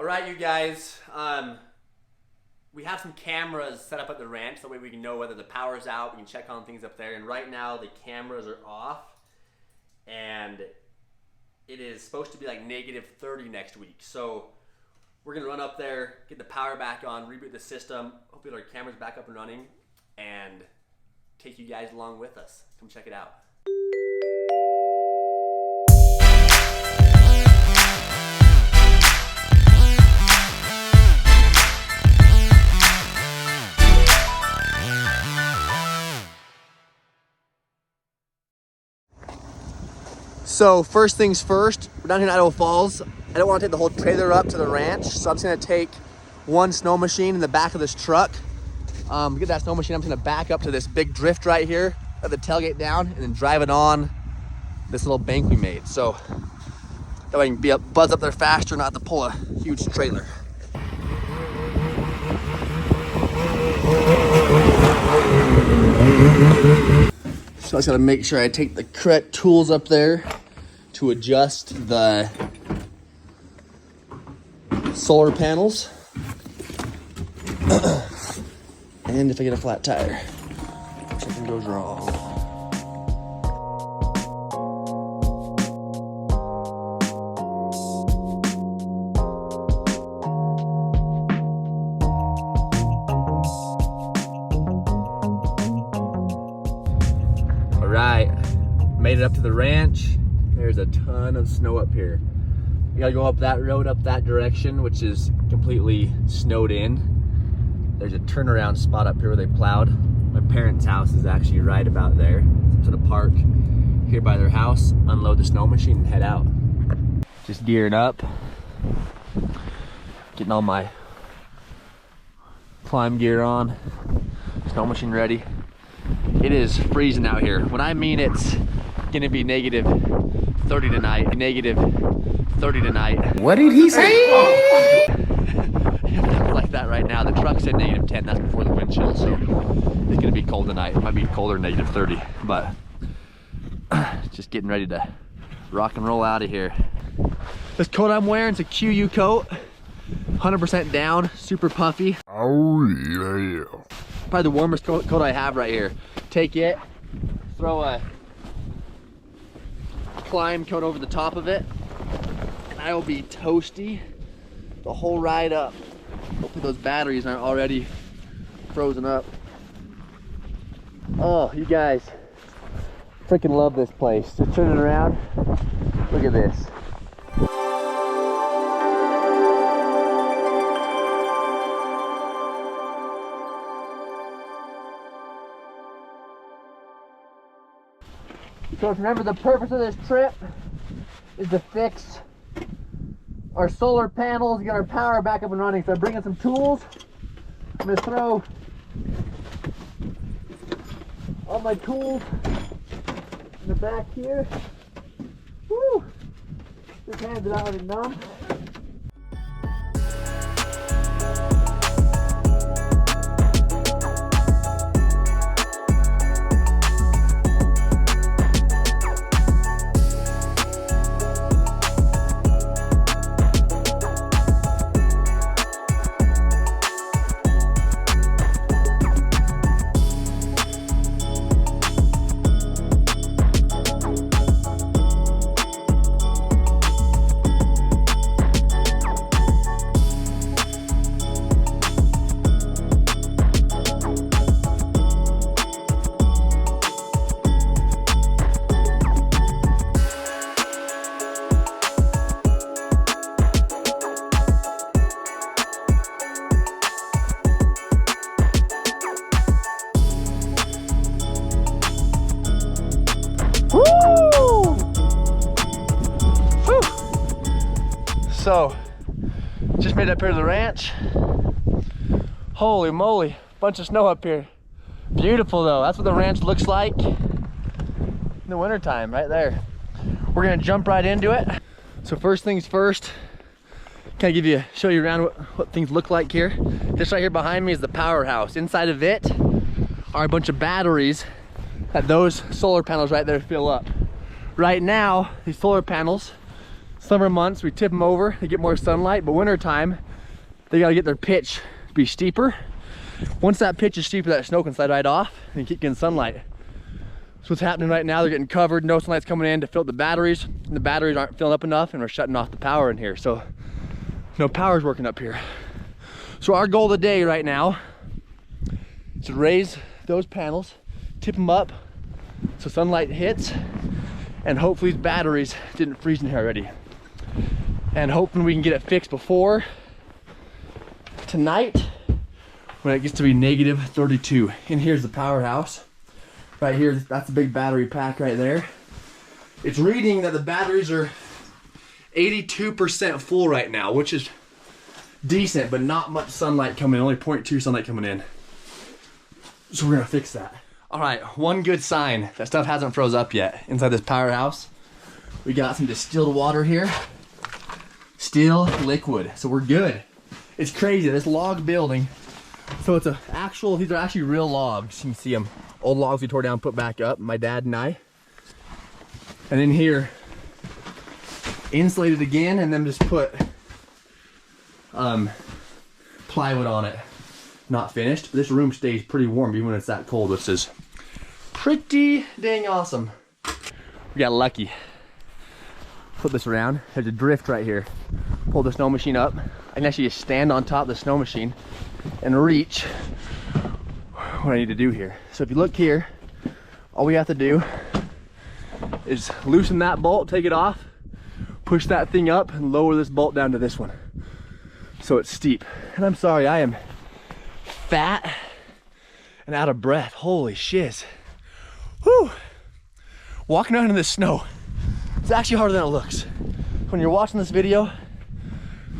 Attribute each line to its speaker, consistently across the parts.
Speaker 1: All right, you guys. We have some cameras set up at the ranch, so that way we can know whether the power's out. We can check on things up there. And right now, the cameras are off, and it is supposed to be like -30 next week. So we're gonna run up there, get the power back on, reboot the system, hopefully our camera's back up and running, and take you guys along with us. Come check it out. So first things first, we're down here in Idaho Falls. I don't want to take the whole trailer up to the ranch, so I'm just gonna take one snow machine in the back of this truck. Get that snow machine, I'm just gonna back up to this big drift right here, let the tailgate down, and then drive it on this little bank we made. So that way I can buzz up there faster, not have to pull a huge trailer. So I just gotta make sure I take the correct tools up there to adjust the solar panels. And if I get a flat tire, something goes wrong. All right, made it up to the ranch. There's a ton of snow up here. We gotta go up that road, up that direction, which is completely snowed in. There's a turnaround spot up here where they plowed. My parents' house is actually right about there. So to park here by their house, unload the snow machine and head out. Just gearing up. Getting all my climb gear on. Snow machine ready. It is freezing out here. When I mean it's gonna be -30 tonight, -30 tonight.
Speaker 2: What did he say?
Speaker 1: It's like that right now. The truck said -10, that's before the wind chill, so it's gonna be cold tonight. It might be colder, -30, but just getting ready to rock and roll out of here. This coat I'm wearing is a QU coat, 100% down, super puffy.
Speaker 2: Oh yeah.
Speaker 1: Probably the warmest coat I have right here. Take it, throw a climb coat over the top of it, and I will be toasty the whole ride up. Hopefully those batteries aren't already frozen up. Oh, you guys, freaking love this place. Just turn it around, look at this. So remember, the purpose of this trip is to fix our solar panels, get our power back up and running. So I'm bringing some tools. I'm gonna throw all my tools in the back here. Woo! This hand's out already numb. So, just made it up here to the ranch. Holy moly, bunch of snow up here. Beautiful though, that's what the ranch looks like in the wintertime, right there. We're gonna jump right into it. So first things first, kind of show you around what things look like here. This right here behind me is the powerhouse. Inside of it are a bunch of batteries that those solar panels right there fill up. Right now, these solar panels Summer months, we tip them over to get more sunlight, but winter time, they gotta get their pitch to be steeper. Once that pitch is steeper, that snow can slide right off and you keep getting sunlight. So what's happening right now, they're getting covered, no sunlight's coming in to fill the batteries, and the batteries aren't filling up enough and we're shutting off the power in here. So no power's working up here. So our goal today right now is to raise those panels, tip them up so sunlight hits, and hopefully these batteries didn't freeze in here already. And hoping we can get it fixed before tonight when it gets to be negative 32. And here's the powerhouse. Right here, that's a big battery pack right there. It's reading that the batteries are 82% full right now, which is decent, but not much sunlight coming in, only 0.2 sunlight coming in. So we're gonna fix that. All right, one good sign that stuff hasn't froze up yet inside this powerhouse. We got some distilled water here. Still liquid, so we're good. It's crazy, this log building. So it's these are actually real logs. You can see them. Old logs we tore down, put back up, my dad and I. And in here, insulated again, and then just put plywood on it. Not finished, but this room stays pretty warm even when it's that cold, which is pretty dang awesome. We got lucky. Flip this around, there's a drift right here. Pull the snow machine up. I can actually just stand on top of the snow machine and reach what I need to do here. So if you look here, all we have to do is loosen that bolt, take it off, push that thing up, and lower this bolt down to this one. So it's steep. And I'm sorry, I am fat and out of breath. Holy shiz. Whew. Walking out in this snow, it's actually harder than it looks. When you're watching this video,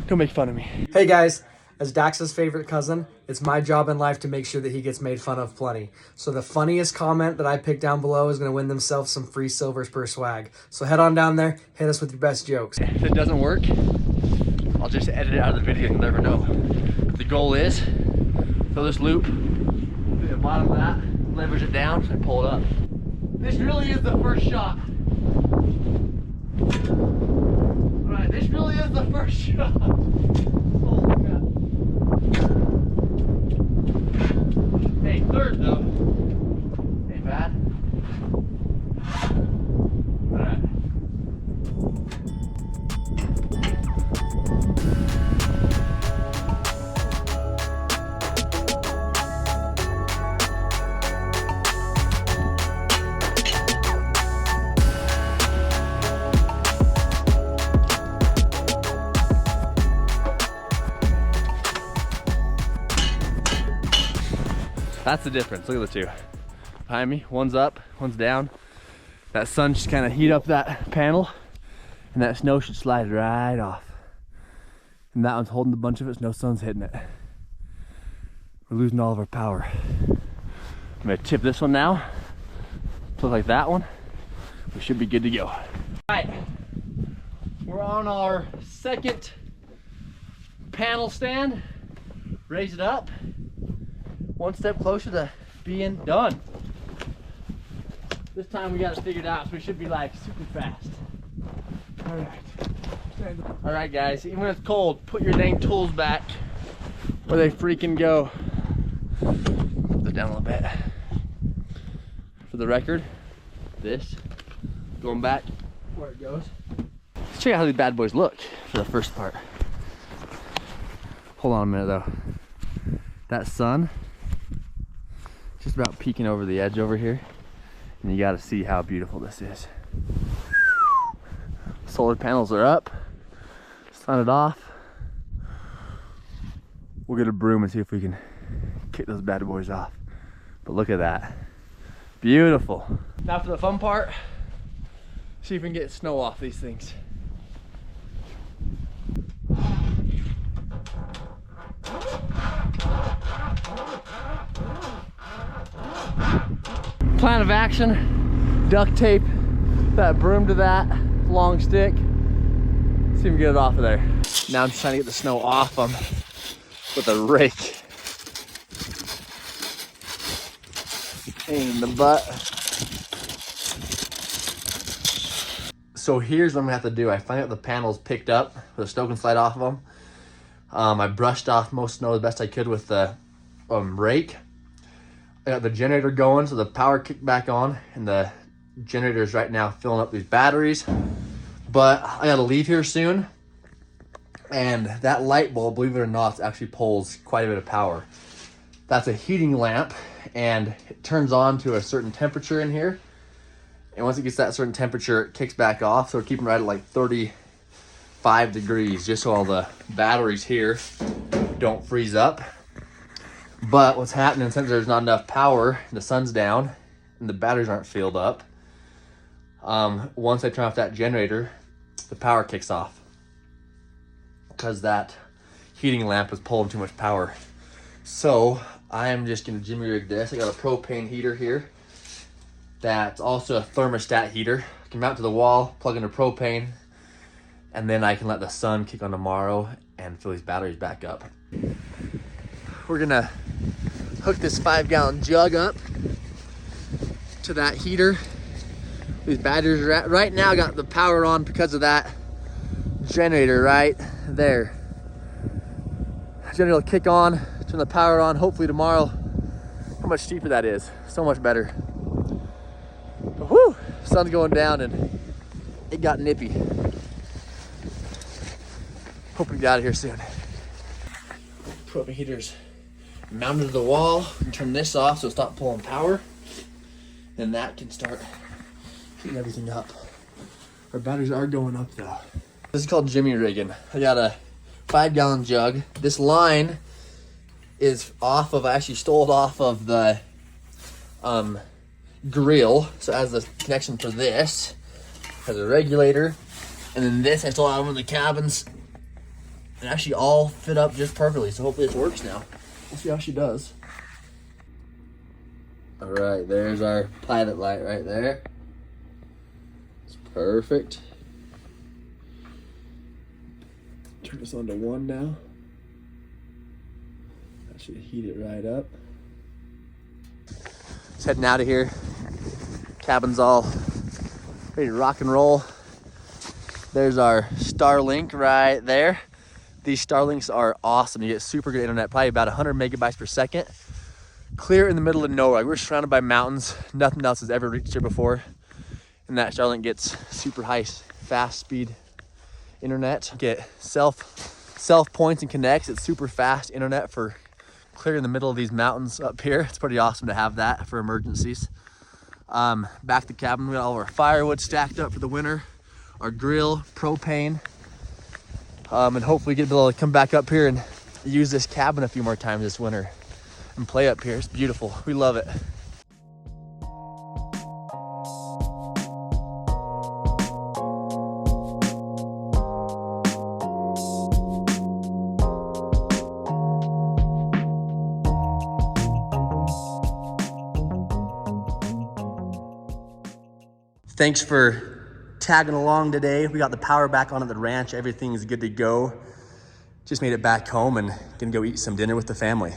Speaker 1: don't make fun of me.
Speaker 3: Hey guys, as Dax's favorite cousin, it's my job in life to make sure that he gets made fun of plenty. So the funniest comment that I pick down below is going to win themselves some free silvers per swag. So head on down there, hit us with your best jokes.
Speaker 1: If it doesn't work, I'll just edit it out of the video and you'll never know. The goal is, fill this loop, to the bottom of that, leverage it down, and pull it up. This really is the first shot. Alright, this really is the first shot. Holy crap. Hey, third though. Ain't bad. Alright. That's the difference. Look at the two behind me. One's up, one's down. That sun just kind of heat up that panel, and that snow should slide right off. And that one's holding a bunch of it, so no sun's hitting it. We're losing all of our power. I'm gonna tip this one now. Look like that one. We should be good to go. All right, we're on our second panel stand. Raise it up. One step closer to being done. This time we got it figured out, so we should be like super fast. All right guys, even when it's cold, put your dang tools back where they freaking go. Put this down a little bit. For the record, this going back where it goes. Let's check out how these bad boys look for the first part. Hold on a minute though. That sun just about peeking over the edge over here, and you got to see how beautiful this is. Solar panels are up. Sun it off. We'll get a broom and see if we can kick those bad boys off. But look at that, beautiful. Now for the fun part, see if we can get snow off these things. Plan of action, duct tape that broom to that long stick. See if we can get it off of there. Now I'm just trying to get the snow off them with a rake. Pain in the butt. So here's what I'm gonna have to do. I finally got the panels picked up with a snow can slide off of them. I brushed off most snow the best I could with the rake. I got the generator going, so the power kicked back on, and the generator is right now filling up these batteries. But I gotta leave here soon, and that light bulb, believe it or not, actually pulls quite a bit of power. That's a heating lamp, and it turns on to a certain temperature in here. And once it gets that certain temperature, it kicks back off. So we're keeping right at like 35 degrees, just so all the batteries here don't freeze up. But what's happening, since there's not enough power, the sun's down, and the batteries aren't filled up, once I turn off that generator, the power kicks off. Because that heating lamp is pulling too much power. So I am just gonna jimmy rig this. I got a propane heater here. That's also a thermostat heater. I can mount to the wall, plug into propane, and then I can let the sun kick on tomorrow and fill these batteries back up. We're gonna hook this 5-gallon jug up to that heater. These batteries are right now got the power on because of that generator right there. Generator will kick on, turn the power on, hopefully tomorrow. How much cheaper that is, so much better. But whew, sun's going down and it got nippy. Hope we get out of here soon. Propane heater's mounted to the wall. We can turn this off so it'll stop pulling power. Then that can start heating everything up. Our batteries are going up though. This is called jimmy rigging. I got a 5-gallon jug. This line is off of, I actually stole it off of the grill. So it has the connection for this. Has a regulator. And then this I stole out of one of the cabins. And actually all fit up just perfectly. So hopefully this works now. We'll see how she does. All right, there's our pilot light right there. It's perfect. Turn this on to 1 now. That should heat it right up. Just heading out of here. Cabin's all ready to rock and roll. There's our Starlink right there. These Starlinks are awesome. You get super good internet, probably about 100 megabytes per second. Clear in the middle of nowhere. We're surrounded by mountains. Nothing else has ever reached here before. And that Starlink gets super high, fast speed internet. Get self points and connects. It's super fast internet for clear in the middle of these mountains up here. It's pretty awesome to have that for emergencies. Back to the cabin, we got all of our firewood stacked up for the winter, our grill, propane, and hopefully get able to come back up here and use this cabin a few more times this winter and play up here. It's beautiful. We love it. Thanks for tagging along today. We got the power back on at the ranch. Everything's good to go. Just made it back home and gonna go eat some dinner with the family.